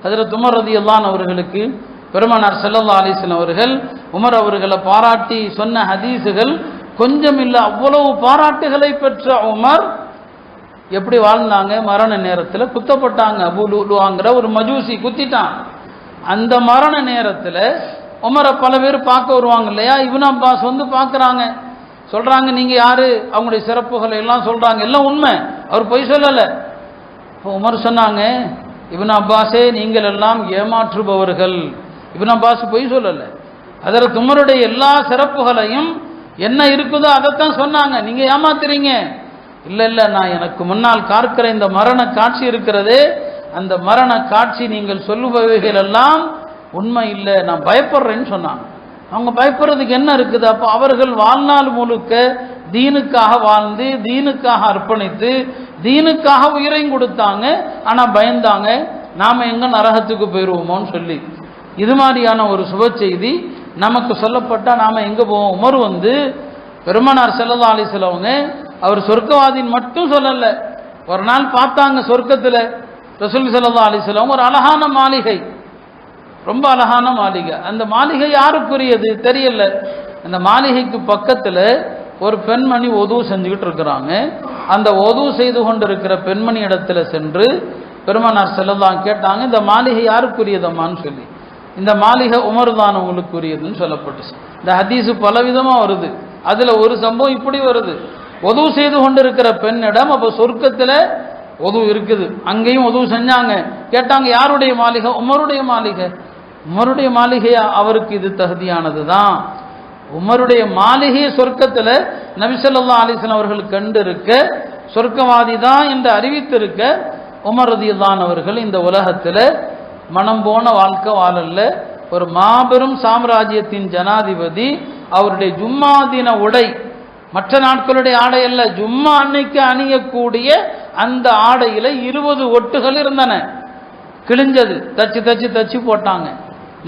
ஹஜ்ரத் உமர் ரலியல்லாஹு அன்ஹு அவர்களுக்கு. பெருமானார் ஸல்லல்லாஹு அலைஹி வஸல்லம் அவர்கள் உமர் அவர்களை பாராட்டி சொன்ன ஹதீஸுகள் கொஞ்சம் இல்லை, அவ்வளவு பாராட்டுகளை பெற்ற உமர் எப்படி வாழ்ந்தாங்க. மரண நேரத்தில் குத்தப்பட்டாங்க, அபூ லுலுஆங்கிற ஒரு மஜூசி குத்திட்டான். அந்த மரண நேரத்தில் உமரை பல பேர் பார்க்க வருவாங்க இல்லையா, இப்னு அப்பாஸ் வந்து பார்க்குறாங்க, சொல்றாங்க நீங்க யாரு, அவங்களுடைய சிறப்புகளை எல்லாம் சொல்றாங்க, எல்லாம் உண்மை, அவர் பொய் சொல்லலை. இப்போ உமர் சொன்னாங்க, இப்னு அப்பாஸே நீங்கள் எல்லாம் ஏமாற்றுபவர்கள். இப்னு அப்பாஸ் பொய் சொல்லலை, ஹஜ்ரத் உமருடைய எல்லா சிறப்புகளையும் என்ன இருக்குதோ அதைத்தான் சொன்னாங்க, நீங்க ஏமாத்துறீங்க. இல்லை இல்லை, நான் எனக்கு முன்னால் பார்க்கிற இந்த மரண காட்சி இருக்கிறதே, அந்த மரண காட்சி நீங்கள் சொல்லுபவைகள் எல்லாம் உண்மை இல்லை, நான் பயப்படுறேன்னு சொன்னாங்க. அவங்க பயப்படுறதுக்கு என்ன இருக்குது? அப்போ அவர்கள் வாழ்நாள் முழுக்க தீனுக்காக வாழ்ந்து தீனுக்காக அர்ப்பணித்து தீனுக்காக உயிரையும் கொடுத்தாங்க, ஆனால் பயந்தாங்க நாம எங்க நரகத்துக்கு போயிடுவோமோன்னு சொல்லி. இது மாதிரியான ஒரு சுப செய்தி நமக்கு சொல்லப்பட்டா நாம எங்க போவோம்? உமர் வந்து பெருமானார் ஸல்லல்லாஹு அலைஹி வஸல்லம் அவர் சொர்க்கவாதின்னு மட்டும் சொல்லல, ஒரு நாள் பார்த்தாங்க சொர்க்கத்தில் ரசூல் ஸல்லல்லாஹு அலைஹி வஸல்லம் ஒரு அழகான மாளிகை, ரொம்ப அழகான மாளிகை. அந்த மாளிகை யாருக்குரியது தெரியல. அந்த மாளிகைக்கு பக்கத்தில் ஒரு பெண்மணி ஒது செஞ்சுக்கிட்டு இருக்கிறாங்க. அந்த ஒது செய்து கொண்டு இருக்கிற பெண்மணி இடத்துல சென்று பெருமானார் ஸல்லல்லாஹு கேட்டாங்க, இந்த மாளிகை யாருக்குரியதம்மான்னு சொல்லி. இந்த மாளிகை உமர் தான் உங்களுக்குரியதுன்னு சொல்லப்பட்டுச்சு. இந்த ஹதீஸு பலவிதமாக வருது, அதில் ஒரு சம்பவம் இப்படி வருது, ஒது செய்து கொண்டு இருக்கிற பெண்ணிடம் அப்போ சொர்க்கத்தில் ஒது இருக்குது, அங்கேயும் ஒது செஞ்சாங்க. கேட்டாங்க யாருடைய மாளிகை? உமருடைய மாளிகை. உமருடைய மாளிகையா? அவருக்கு இது தகுதியானது தான். உமருடைய மாளிகையை சொர்க்கத்தில் நபி ஸல்லல்லாஹு அலைஹி வஸல்லம் அவர்கள் கண்டு இருக்க, சொர்க்கவாதி தான் என்று அறிவித்திருக்க, உமர் ரலியல்லாஹு அவர்கள் இந்த உலகத்தில் மனம் போன வாழ்க்கை வாழல்ல, ஒரு மாபெரும் சாம்ராஜ்யத்தின் ஜனாதிபதி. அவருடைய ஜும்மா தின உடை மற்ற நாட்களுடைய ஆடை அல்ல, ஜும்மா அன்னைக்கு அணியக்கூடிய அந்த ஆடையில 20 ஒட்டுகள் இருந்தன, கிழிஞ்சது, தச்சு தச்சு தச்சு போட்டாங்க.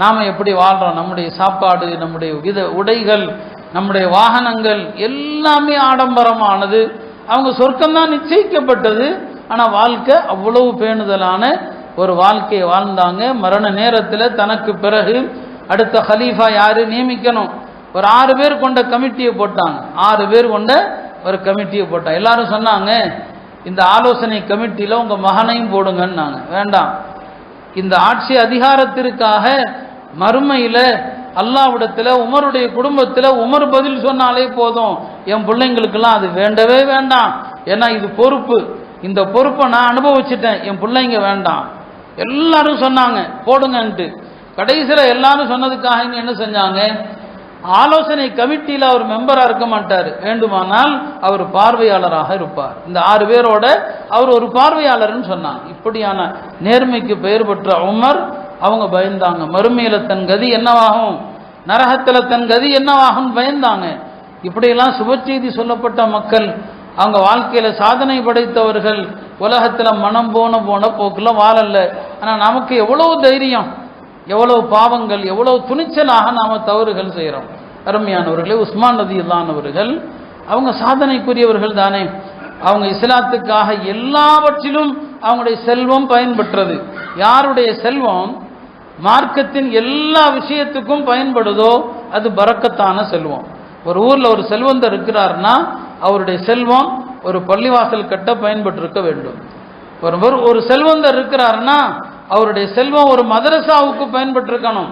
நாம எப்படி வாழ்றோம்? நம்முடைய சாப்பாடு, நம்முடைய உடைகள், நம்முடைய வாகனங்கள் எல்லாமே ஆடம்பரமானது. அவங்க சொர்க்கம்தான் நிச்சயிக்கப்பட்டது, ஆனால் வாழ்க்கை அவ்வளவு பேணுதலான ஒரு வாழ்க்கையை வாழ்ந்தாங்க. மரண நேரத்தில் தனக்கு பிறகு அடுத்த ஹலீஃபா யாரு நியமிக்கணும், ஒரு 6 பேர் கொண்ட கமிட்டியை போட்டாங்க. 6 பேர் கொண்ட ஒரு கமிட்டியை போட்டாங்க. எல்லாரும் சொன்னாங்க, இந்த ஆலோசனை கமிட்டியில் உங்க மகனையும் போடுங்கன்னாங்க. வேண்டாம், இந்த ஆட்சி அதிகாரத்திற்காக மறுமையில் அல்லாஹ்விடத்தில் உமருடைய குடும்பத்தில் உமர் பதில் சொன்னாலே போதும், என் பிள்ளைங்களுக்கெல்லாம் அது வேண்டவே வேண்டாம், ஏன்னா இது பொறுப்பு, இந்த பொறுப்பை நான் அனுபவிச்சுட்டேன், என் பிள்ளைங்க வேண்டாம். எல்லாரும் சொன்னாங்க போடுங்கன்ட்டு. கடைசியில் எல்லாரும் சொன்னதுக்காக என்ன செஞ்சாங்க, ஆலோசனை கமிட்டியில் அவர் மெம்பராக இருக்க மாட்டார், வேண்டுமானால் அவர் பார்வையாளராக இருப்பார். இந்த 6 பேரோட அவர் ஒரு பார்வையாளர்னு சொன்னாங்க. இப்படியான நேர்மைக்கு பெயர் பெற்ற உமர் அவங்க பயந்தாங்க, மறுமையில தன் கதி என்னவாகும், நரகத்தில் தன் கதி என்னவாகும் பயந்தாங்க. இப்படியெல்லாம் சுப செய்தி சொல்லப்பட்ட மக்கள், அவங்க வாழ்க்கையில சாதனை படைத்தவர்கள், உலகத்தில் மனம் போன போக்கில் வாழல்ல. ஆனால் நமக்கு எவ்வளவு தைரியம், எவ்வளவு பாவங்கள், எவ்வளவு துணிச்சலாக நாம தவறுகள் செய்கிறோம். அருமையானவர்களே, உஸ்மான் ரலியல்லாஹு அவர்கள் அவங்க சாதனைக்குரியவர்கள் தானே. அவங்க இஸ்லாத்துக்காக எல்லாவற்றிலும் அவங்களுடைய செல்வம் பயன்பெற்றது. யாருடைய செல்வம் மார்க்கத்தின் எல்லா விஷயத்துக்கும் பயன்படுதோ அது பரக்கத்தான செல்வம். ஒரு ஊர்ல ஒரு செல்வந்தர் இருக்கிறார்னா அவருடைய செல்வம் ஒரு பள்ளிவாசல் கட்ட பயன்பட்டிருக்க வேண்டும். ஒரு செல்வந்தர் இருக்கிறார்னா அவருடைய செல்வம் ஒரு மதரசாவுக்கு பயன்பட்டிருக்கணும்.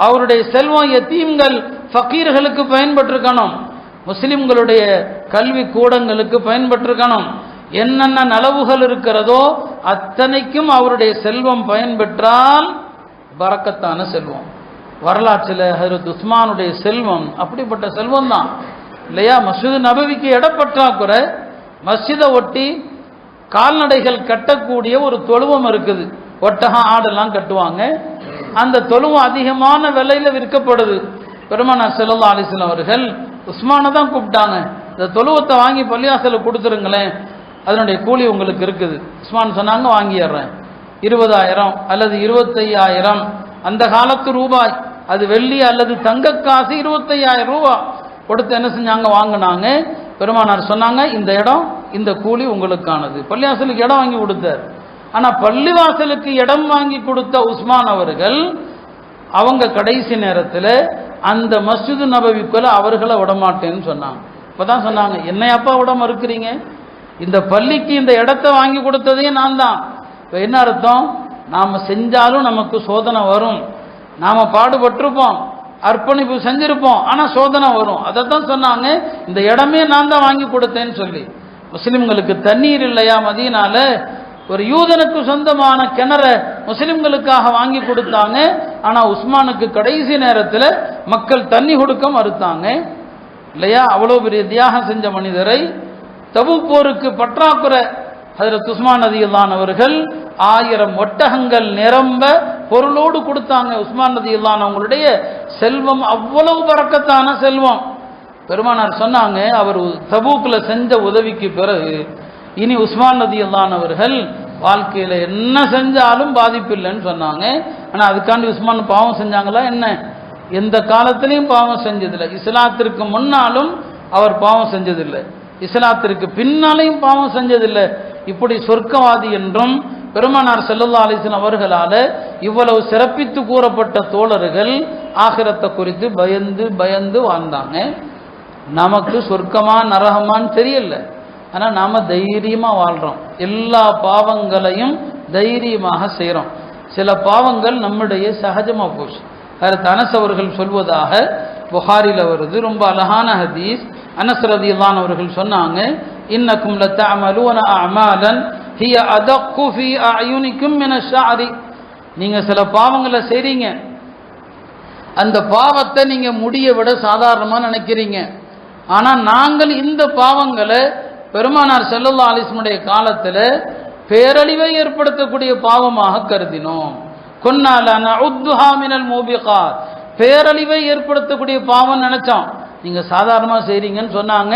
அவருடைய செல்வம் யத்தீம்கள் ஃபக்கீர்களுக்கு பயன்பட்டிருக்கணும். முஸ்லிம்களுடைய கல்வி கூடங்களுக்கு பயன்பட்டிருக்கணும். என்னென்ன நலவுகள் இருக்கிறதோ அத்தனைக்கும் அவருடைய செல்வம் பயன்பெற்றால் பரக்கத்தான செல்வம். வரலாற்றில் ஹஜ்ரத் உஸ்மானுடைய செல்வம் அப்படிப்பட்ட செல்வம் தான் இல்லையா. மஸ்ஜித் நபவிக்கு இடப்பற்றாக்குறை, மஸ்ஜிதை ஒட்டி கால்நடைகள் கட்டக்கூடிய ஒரு தொழுவம் இருக்குது. ஒட்டகம் ஆடெல்லாம் கட்டுவாங்க. அந்த தொழுவும் அதிகமான விலையில விற்கப்படுது. பெருமானார் ஸல்லல்லாஹு அலைஹி வஸல்லம் அவர்கள் உஸ்மானை தான் கூப்பிட்டாங்க, இந்த தொழுவத்தை வாங்கி பள்ளிவாசலுக்கு கொடுத்துருங்களேன், அதனுடைய கூலி உங்களுக்கு இருக்குது. உஸ்மான் சொன்னாங்க, வாங்கிடுறேன். 20,000 அல்லது 25,000 அந்த காலத்து ரூபாய், அது வெள்ளி அல்லது தங்க காசு 25,000 ரூபாய் கொடுத்து என்ன செஞ்சாங்க, வாங்கினாங்க. பெருமானார் சொன்னாங்க, இந்த இடம் இந்த கூலி உங்களுக்கானது. பள்ளிவாசலுக்கு இடம் வாங்கி கொடுத்தார். ஆனா பள்ளிவாசலுக்கு இடம் வாங்கி கொடுத்த உஸ்மான் அவர்கள் அவங்க கடைசி நேரத்தில் அந்த மஸ்ஜிது நபவிக்குள்ள அவர்களை விடமாட்டேன்னு சொன்னாங்க. இப்பதான் சொன்னாங்க, என்னையப்பா விட மறுக்கிறீங்க, இந்த பள்ளிக்கு இந்த இடத்தை வாங்கி கொடுத்ததே நான் தான். இப்போ என்ன அர்த்தம், நாம் செஞ்சாலும் நமக்கு சோதனை வரும், நாம் பாடுபட்டிருப்போம், அர்ப்பணிப்பு செஞ்சிருப்போம், ஆனால் சோதனை வரும். அதைத்தான் சொன்னாங்க, இந்த இடமே நான் தான் வாங்கி கொடுத்தேன்னு சொல்லி. முஸ்லிம்களுக்கு தண்ணீர் இல்லையா மதீனால, ஒரு யூதனுக்கு சொந்தமான கிணற முஸ்லிம்களுக்காக வாங்கி கொடுத்தாங்க. ஆனால் உஸ்மானுக்கு கடைசி நேரத்தில் மக்கள் தண்ணி கொடுக்க மறுத்தாங்க இல்லையா. அவ்வளோ பெரிய தியாகம் செஞ்ச மனிதரை தபூக் போருக்கு பற்றாக்குறை, ஹஜ்ரத் உஸ்மான் ரலியல்லாஹு அவர்கள் 1000 ஒட்டகங்கள் நிரம்ப பொருளோடு கொடுத்தாங்க. உஸ்மான் ரலியல்லாஹு அவங்களுடைய செல்வம் அவ்வளவு பரக்கத்தான செல்வம். பெருமானார் சொன்னாங்க, அவர் தபூக்கில் செஞ்ச உதவிக்கு பிறகு இனி உஸ்மான் ரலியல்லாஹு அவர்கள் வாழ்க்கையில் என்ன செஞ்சாலும் பாதிப்பு இல்லைன்னு சொன்னாங்க. ஆனால் அதுக்காண்டி உஸ்மான் பாவம் செஞ்சாங்களா என்ன? எந்த காலத்திலையும் பாவம் செஞ்சதில்லை. இஸ்லாத்திற்கு முன்னாலும் அவர் பாவம் செஞ்சதில்லை, இஸ்லாத்திற்கு பின்னாலையும் பாவம் செஞ்சதில்லை. இப்படி சொர்க்கவாதி என்றும் பெருமானார் ஸல்லல்லாஹு அலைஹி வஸல்லம் அவர்களால இவ்வளவு சிறப்பித்து கூறப்பட்ட தோழர்கள் ஆகிரத்தை குறித்து பயந்து பயந்து வாழ்ந்தாங்க. நமக்கு சொர்க்கமா நரகமான்னு தெரியல, ஆனால் நாம் தைரியமாக வாழ்கிறோம். எல்லா பாவங்களையும் தைரியமாக செய்கிறோம். சில பாவங்கள் நம்முடைய சகஜமாக போச்சு. ஹஜ்ரத் அனஸ் அவர்கள் சொல்வதாக புகாரில வருது, ரொம்ப அழகான ஹதீஸ். அனஸ் ரலியல்லாஹு அவர்கள் சொன்னாங்க, இன்னக்கும் லதஅமலூன அஅமாலன் ஹிய அதக்கு ஃபீ அயுனிக்கும் மின ஷஅரி. நீங்க சில பாவங்களை செய்றீங்க, அந்த பாவத்தை நீங்க முடிய விட சாதாரணமாக நினைக்கிறீங்க. ஆனால் நாங்கள் இந்த பாவங்களை பெருமானார் ஸல்லல்லாஹு அலைஹி வஸல்லம் காலத்தில் பேரழிவை ஏற்படுத்தக்கூடிய பாவமாக கருதினோம். குன்னால நஉத்துஹா மினல் மூபிகாத், பேரழிவை ஏற்படுத்தக்கூடிய பாவம் நினைச்சோம். நீங்க சாதாரணமாக செய்றீங்கன்னு சொன்னாங்க.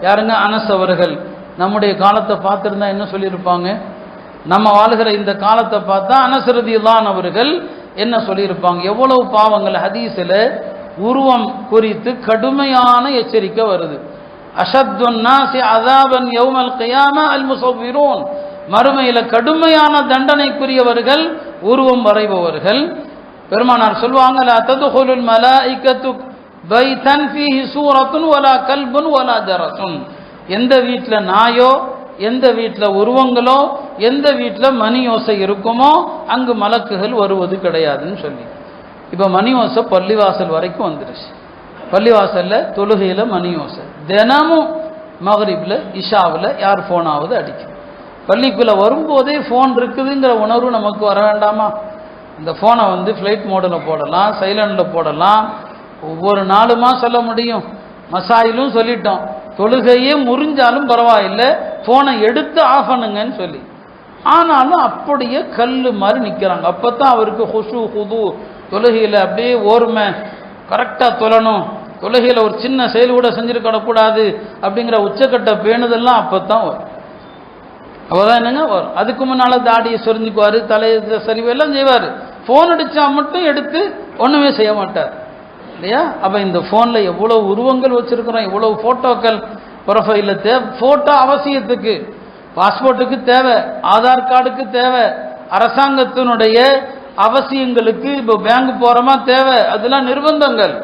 யாருங்க? அனஸ் அவர்கள். நம்முடைய காலத்தை பார்த்துருந்தா என்ன சொல்லியிருப்பாங்க? நம்ம வாழ்கிற இந்த காலத்தை பார்த்தா அனஸ் ரலியல்லாஹு அவர்கள் என்ன சொல்லியிருப்பாங்க? எவ்வளவு பாவங்கள். ஹதீஸில் உருவம் குறித்து கடுமையான எச்சரிக்கை வருது. அஷத்துன் நாஸி அஸாபன் யௌமல் கியாமா அல் முஸவ்விரூன், மறுமையில் கடுமையான தண்டனைக்குரியவர்கள் உருவம் வரைபவர்கள். பெருமானார் சொல்வாங்க, லா ததுகுலுல் மலாயிகத்து பைதன் ஃபீஹி சூரத்துன் வலா கல்புன் வலா ஜரசுன். எந்த வீட்டில் நாயோ, எந்த வீட்டில் உருவங்களோ, எந்த வீட்டில் மணி ஓசை இருக்குமோ அங்கு மலக்குகள் வருவது கிடையாதுன்னு சொல்லி. இப்போ மணி ஓசை பள்ளிவாசல் வரைக்கும் வந்துடுச்சு. பள்ளிவாசலில் தொழுகையில் மணி ஓசை, தினமும் மகரிபில் இஷாவில் யார் ஃபோனாவது அடிக்கும். பள்ளிக்குள்ளே வரும்போதே ஃபோன் இருக்குதுங்கிற உணர்வு நமக்கு வர வேண்டாமா? இந்த ஃபோனை வந்து ஃப்ளைட் மோடில் போடலாம், சைலண்டில் போடலாம். ஒவ்வொரு நாளுமா சொல்ல முடியும்? மசாயிலும் சொல்லிட்டோம், தொழுகையே முறிஞ்சாலும் பரவாயில்லை, ஃபோனை எடுத்து ஆஃப் பண்ணுங்கன்னு சொல்லி. ஆனாலும் அப்படியே கல் மாதிரி நிற்கிறாங்க. அப்போ தான் அவருக்கு ஹுஷு ஹுது, தொழுகையில் அப்படியே ஓர்மை, கரெக்டாக தொழணும், தொழுகையில் ஒரு சின்ன செயல் கூட செஞ்சுருக்கக்கூடாது அப்படிங்கிற உச்சக்கட்ட பேணுதெல்லாம் அப்போ தான் வரும். அப்போதான் என்னங்க வரும். அதுக்கு முன்னால் தாடியை சொரிஞ்சுக்குவார், தலையை சரிவெல்லாம் செய்வார். ஃபோன் அடித்தா மட்டும் எடுத்து ஒன்றுமே செய்ய மாட்டார் இல்லையா? அப்போ இந்த ஃபோனில் எவ்வளோ உருவங்கள் வச்சுருக்கிறோம், எவ்வளோ ஃபோட்டோக்கள் ப்ரொஃபைலில் தேவை. ஃபோட்டோ அவசியத்துக்கு, பாஸ்போர்ட்டுக்கு தேவை, ஆதார் கார்டுக்கு தேவை, அரசாங்கத்தினுடைய அவசியங்களுக்கு இப்போ பேங்க் போகிறோமா தேவை. அதெல்லாம் நிர்பந்தங்கள்.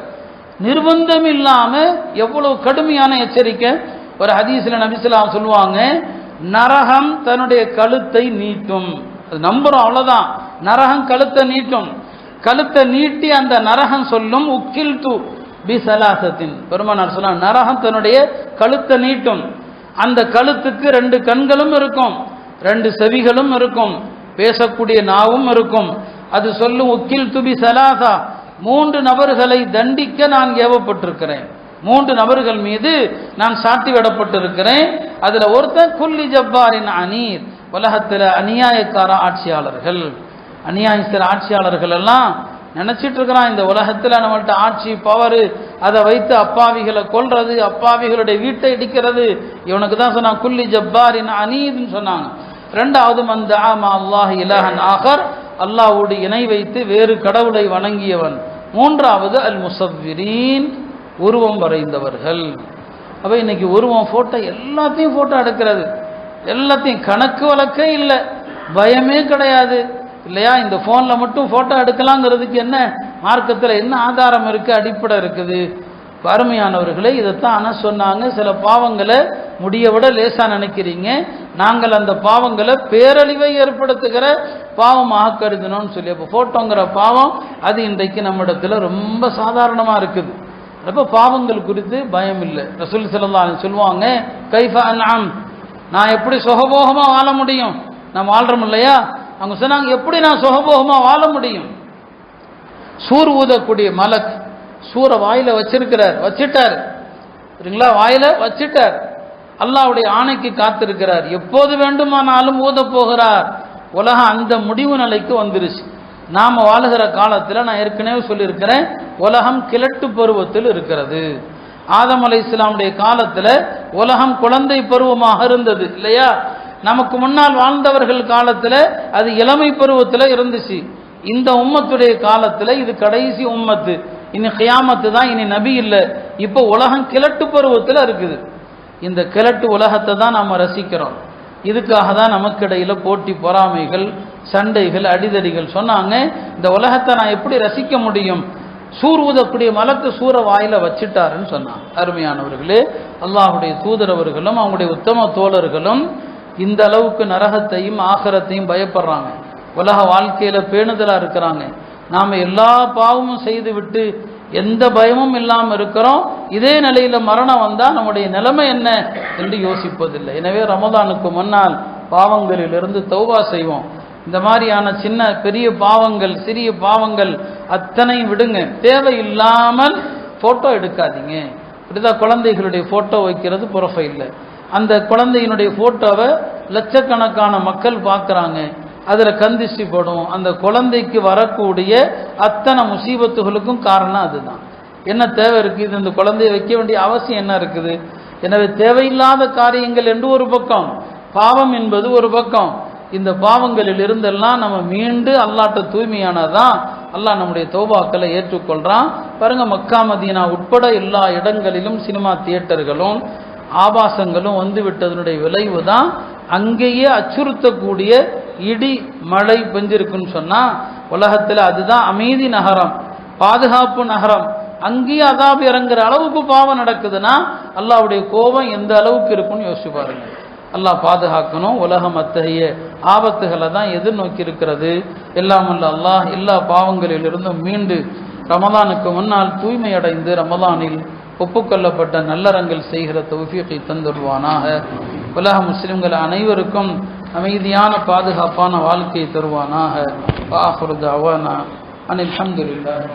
நிர்பந்தம் இல்லாமல் எவ்வளவு கடுமையான எச்சரிக்கை. ஒரு ஹதீஸில் நபி ஸல்லல்லாஹு அலைஹி வஸல்லம் சொல்லுவாங்க, நரகம் தன்னுடைய கழுத்தை நீட்டும். அது நம்புறோம், அவ்வளோதான். நரகம் கழுத்தை நீட்டும். கழுத்தை நீட்டி அந்த நரகம் சொல்லும், உக்கில் து பி சலாசத்தின். பெருமானார் சொன்னார், நரகம் தன்னுடைய கழுத்தை நீட்டும். அந்த கழுத்துக்கு 2 கண்களும் இருக்கும், 2 செவிகளும் இருக்கும், பேசக்கூடிய நாவும் இருக்கும். அது சொல்லும், உக்கில் து பி சலாசா, 3 நபர்களை தண்டிக்க நான் ஏவப்பட்டிருக்கிறேன், 3 நபர்கள் மீது நான் சாட்டி விடப்பட்டிருக்கிறேன். அதில் ஒருத்தர் குல்லி ஜப்பாரின் அனீர், உலகத்தில் அநியாயக்கார ஆட்சியாளர்கள், அநியாயஸ்தர ஆட்சியாளர்கள் எல்லாம் நினச்சிட்டு இருக்கிறான் இந்த உலகத்தில் நம்மள்ட்ட ஆட்சி பவர், அதை வைத்து அப்பாவிகளை கொல்றது, அப்பாவிகளுடைய வீட்டை இடிக்கிறது. இவனுக்கு தான் சொன்னான் குல்லி ஜப்பாரின் அனீதுன்னு சொன்னாங்க. ரெண்டாவது மந்த ஆமா அல்லாஹ் இலஹன் ஆகர், அல்லாஹ்வோடு இணை வைத்து வேறு கடவுளை வணங்கியவன். மூன்றாவது அல் முசவ்விரீன், உருவம் வரைந்தவர்கள். அப்போ இன்னைக்கு உருவம் ஃபோட்டோ எல்லாத்தையும் ஃபோட்டோ எடுக்கிறது, எல்லாத்தையும் கணக்கு வழக்கே இல்லை, பயமே கிடையாது இல்லையா? இந்த ஃபோனில் மட்டும் ஃபோட்டோ எடுக்கலாங்கிறதுக்கு என்ன மார்க்கத்தில் என்ன ஆதாரம் இருக்குது, அடிப்படை இருக்குது? அருமையானவர்களே, இதைத்தான் ஆனால் சொன்னாங்க, சில பாவங்களை முடிய விட லேசாக நினைக்கிறீங்க, நாங்கள் அந்த பாவங்களை பேரழிவை ஏற்படுத்துகிற பாவமாக கருதணும்னு சொல்லி. அப்போ ஃபோட்டோங்கிற பாவம் அது இன்றைக்கு நம்மிடத்தில் ரொம்ப சாதாரணமாக இருக்குது. அப்போ பாவங்கள் குறித்து பயம் இல்லை. ரசூல் ஸல்லல்லாஹு அலைஹி சொல்லுவாங்க, கைஃப அன்அம், நான் எப்படி சுகபோகமாக வாழ முடியும்? நான் வாழ்றோம் இல்லையா? அவங்க சொன்னாங்க, எப்படி நான் சுகபோகமாக வாழ முடியும்? சூர் ஊதக்கூடிய மலக் சூரை வாயில வச்சிட்டார் சரிங்களா? வாயில வச்சிட்டார். அல்லாஹ்வுடைய ஆணைக்கு காத்திருக்கிறார், எப்போது வேண்டுமானாலும் ஊத போகிறார். உலகம் அந்த முடிவு நிலைக்கு வந்துருச்சு. நாம் வாழுகிற காலத்தில் நான் ஏற்கனவே சொல்லியிருக்கிறேன், உலகம் கிழட்டு பருவத்தில் இருக்கிறது. ஆதம் அலைஹிஸ்ஸலாமுடைய காலத்தில் உலகம் குழந்தை பருவமாக இருந்தது இல்லையா? நமக்கு முன்னால் வாழ்ந்தவர்கள் காலத்தில் அது இளமை பருவத்தில் இருந்துச்சு. இந்த உம்மத்துடைய காலத்தில் இது கடைசி உம்மத்து, இனி கியாமத்து தான், இனி நபி இல்லை. இப்போ உலகம் கிழட்டு பருவத்தில் இருக்குது. இந்த கிழட்டு உலகத்தை தான் நாம் ரசிக்கிறோம். இதுக்காக தான் நமக்கு இடையில போட்டி பொறாமைகள், சண்டைகள், அடிதடிகள். சொன்னாங்க, இந்த உலகத்தை நான் எப்படி ரசிக்க முடியும்? சூர் ஊதக்கூடிய மலக்கு சூற வாயில வச்சிட்டாருன்னு சொன்னாங்க. அருமையானவர்களே, அல்லாஹ்வுடைய தூதரவர்களும் அவங்களுடைய உத்தம தோழர்களும் இந்த அளவுக்கு நரகத்தையும் ஆகிரத்தையும் பயப்படுறாங்க. உலக வாழ்க்கையில பேணுதலா இருக்கிறாங்க. நாம எல்லா பாவமும் செய்து விட்டு எந்த பயமும் இல்லாமல் இருக்கிறோம். இதே நிலையில மரணம் வந்தா நம்முடைய நிலைமை என்ன என்று யோசிப்பதில்லை. எனவே ரமதானுக்கு முன்னால் பாவங்களிலிருந்து தௌபா செய்வோம். இந்த மாதிரியான சின்ன பெரிய பாவங்கள், சிறிய பாவங்கள் அத்தனை விடுங்க. தேவையில்லாமல் போட்டோ எடுக்காதீங்க. இப்படிதான் குழந்தைகளுடைய போட்டோ வைக்கிறது ப்ரொஃபைல்ல. அந்த குழந்தையினுடைய போட்டோவை லட்சக்கணக்கான மக்கள் பார்க்குறாங்க, அதில் கந்திஷ்டி படும். அந்த குழந்தைக்கு வரக்கூடிய அத்தனை முசீபத்துகளுக்கும் காரணம் அதுதான். என்ன தேவை இருக்குது? இது இந்த குழந்தைய வைக்க வேண்டிய அவசியம் என்ன இருக்குது? எனவே தேவையில்லாத காரியங்கள் என்று ஒரு பக்கம், பாவம் என்பது ஒரு பக்கம். இந்த பாவங்களில் இருந்தெல்லாம் நம்ம மீண்டு அல்லாஹ்ட்ட தூய்மையானதான் அல்லாஹ் நம்முடைய தௌபாக்களை ஏற்றுக்கொள்றான். பாருங்க, மக்கா மதீனா உட்பட எல்லா இடங்களிலும் சினிமா தியேட்டர்களும் ஆபாசங்களும் வந்து விட்டதனுடைய விளைவு தான் அங்கேயே அச்சுறுத்தக்கூடிய இடி மழை பெஞ்சிருக்குன்னு சொன்னா உலகத்தில் அதுதான் அமைதி நகரம், பாதுகாப்பு நகரம். அங்கேயே அதாபு இறங்குற அளவுக்கு பாவம் நடக்குதுன்னா அல்லாஹ்வுடைய கோபம் எந்த அளவுக்கு இருக்குன்னு யோசிச்சு பாருங்க. அல்லாஹ் பாதுகாக்கணும். உலகம் அத்தகைய ஆபத்துகளை தான் எதிர்நோக்கி இருக்கிறது. எல்லாம் அல்ல அல்லாஹ் எல்லா பாவங்களிலிருந்தும் மீண்டு ரமலானுக்கு முன்னால் தூய்மை அடைந்து ரமலானில் ஒப்புக்கொள்ளப்பட்ட நல்லறங்கள் செய்கிற தௌஃபீகை தந்துடுவானாக. உலக முஸ்லிம்கள் அனைவருக்கும் அமைதியான பாதுகாப்பான வாழ்க்கையை தருவானாக. ஆஃபிரு தஅவானா அனில் ஹம்துலில்லாஹி.